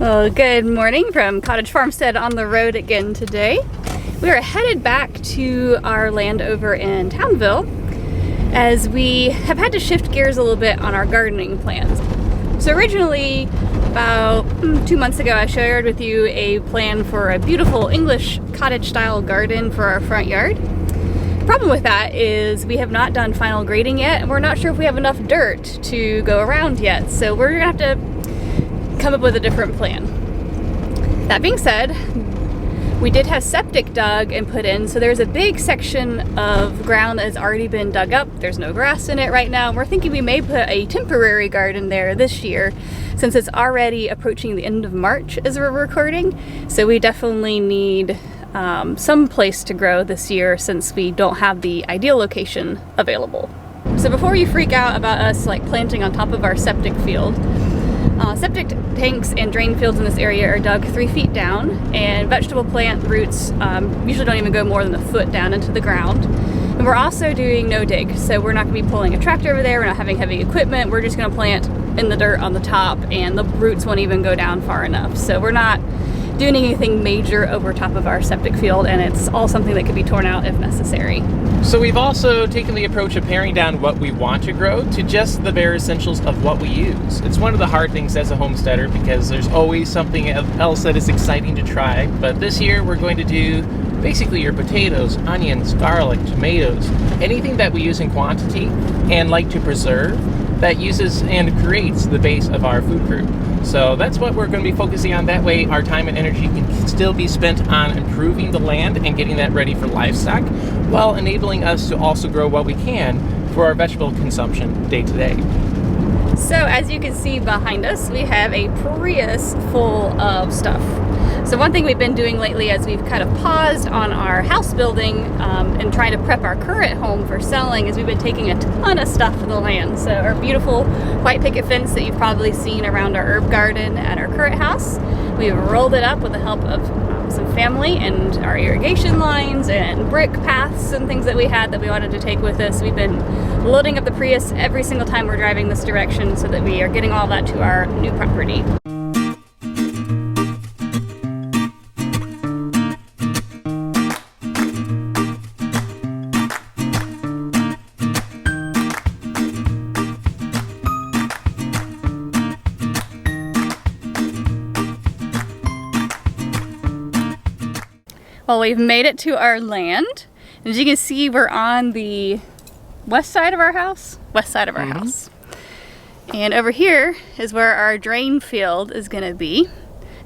Well, good morning from Cottage Farmstead on the road again today. We are headed back to our land over in Townville as we have had to shift gears a little bit on our gardening plans. So originally, about 2 months ago, I shared with you a plan for a beautiful English cottage style garden for our front yard. The problem with that is we have not done final grading yet, and we're not sure if we have enough dirt to go around yet. So we're gonna have to come up with a different plan. That being said, we did have septic dug and put in, so there's a big section of ground that has already been dug up. There's no grass in it right now. We're thinking we may put a temporary garden there this year since it's already approaching the end of March as we're recording. So we definitely need some place to grow this year since we don't have the ideal location available. So before you freak out about us planting on top of our septic field, septic tanks and drain fields in this area are dug 3 feet down, and vegetable plant roots usually don't even go more than a foot down into the ground. And we're also doing no dig, so we're not going to be pulling a tractor over there, we're not having heavy equipment, we're just going to plant in the dirt on the top, and the roots won't even go down far enough. So we're not doing anything major over top of our septic field, and it's all something that could be torn out if necessary. So we've also taken the approach of paring down what we want to grow to just the bare essentials of what we use. It's one of the hard things as a homesteader because there's always something else that is exciting to try, but this year we're going to do basically your potatoes, onions, garlic, tomatoes, anything that we use in quantity and like to preserve that uses and creates the base of our food group. So that's what we're going to be focusing on. That way our time and energy can still be spent on improving the land and getting that ready for livestock, while enabling us to also grow what we can for our vegetable consumption day to day. So as you can see behind us, we have a Prius full of stuff. So one thing we've been doing lately as we've kind of paused on our house building and trying to prep our current home for selling is we've been taking a ton of stuff to the land. So our beautiful white picket fence that you've probably seen around our herb garden at our current house, we've rolled it up with the help of some family and our irrigation lines and brick paths and things that we had that we wanted to take with us. We've been loading up the Prius every single time we're driving this direction so that we are getting all that to our new property. Well, we've made it to our land. As you can see, we're on the west side of our house. And over here is where our drain field is going to be.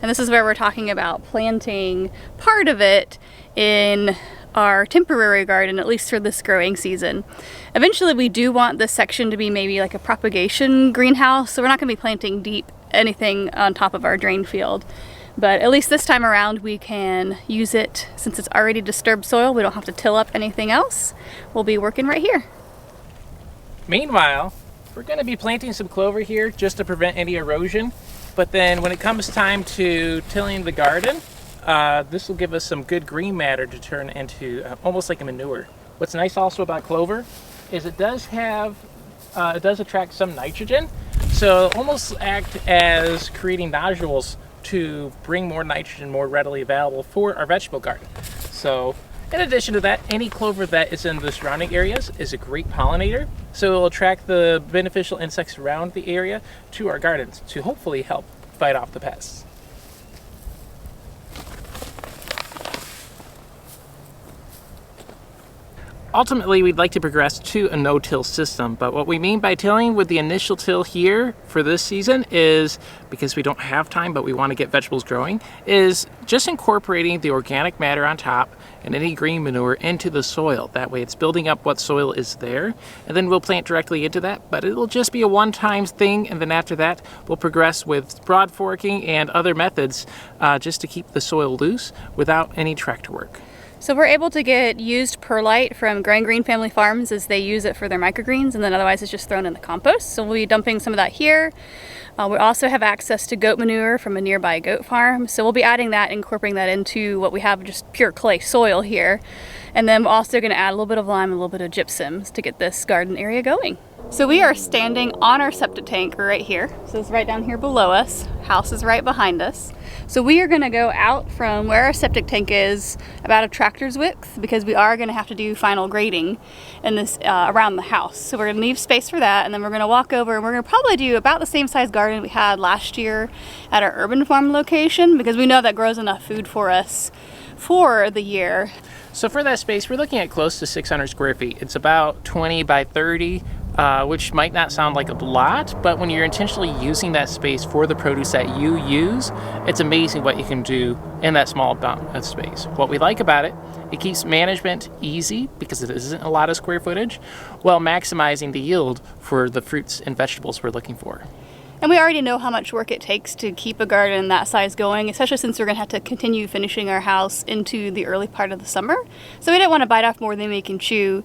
And this is where we're talking about planting part of it in our temporary garden, at least for this growing season. Eventually, we do want this section to be maybe like a propagation greenhouse, so we're not going to be planting deep anything on top of our drain field. But at least this time around we can use it since it's already disturbed soil. We don't have to till up anything else. We'll be working right here. Meanwhile, we're going to be planting some clover here just to prevent any erosion. But then when it comes time to tilling the garden, this will give us some good green matter to turn into almost like a manure. What's nice also about clover is it does attract some nitrogen. So it'll almost act as creating nodules to bring more nitrogen more readily available for our vegetable garden. So in addition to that, any clover that is in the surrounding areas is a great pollinator, so it will attract the beneficial insects around the area to our gardens to hopefully help fight off the pests. Ultimately, we'd like to progress to a no-till system, but what we mean by tilling with the initial till here for this season is, because we don't have time but we want to get vegetables growing, is just incorporating the organic matter on top and any green manure into the soil. That way it's building up what soil is there, and then we'll plant directly into that, but it'll just be a one-time thing, and then after that we'll progress with broad forking and other methods just to keep the soil loose without any tractor work. So we're able to get used perlite from Grand Green Family Farms as they use it for their microgreens, and then otherwise it's just thrown in the compost. So we'll be dumping some of that here. We also have access to goat manure from a nearby goat farm. So we'll be adding that, incorporating that into what we have, just pure clay soil here. And then we're also going to add a little bit of lime and a little bit of gypsum to get this garden area going. So we are standing on our septic tank right here. So it's right down here below us. House is right behind us. So we are gonna go out from where our septic tank is about a tractor's width, because we are gonna have to do final grading in this around the house. So we're gonna leave space for that, and then we're gonna walk over and we're gonna probably do about the same size garden we had last year at our urban farm location, because we know that grows enough food for us for the year. So for that space, we're looking at close to 600 square feet. It's about 20 by 30. Which might not sound like a lot, but when you're intentionally using that space for the produce that you use, it's amazing what you can do in that small amount of space. What we like about it, it keeps management easy because it isn't a lot of square footage, while maximizing the yield for the fruits and vegetables we're looking for. And we already know how much work it takes to keep a garden that size going, especially since we're going to have to continue finishing our house into the early part of the summer. So we didn't want to bite off more than we can chew,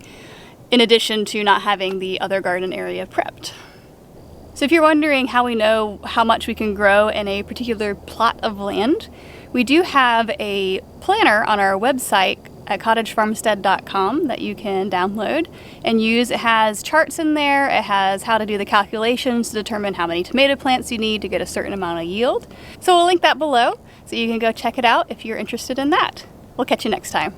in addition to not having the other garden area prepped. So if you're wondering how we know how much we can grow in a particular plot of land, we do have a planner on our website at cottagefarmstead.com that you can download and use. It has charts in there, it has how to do the calculations to determine how many tomato plants you need to get a certain amount of yield. So we'll link that below so you can go check it out if you're interested in that. We'll catch you next time.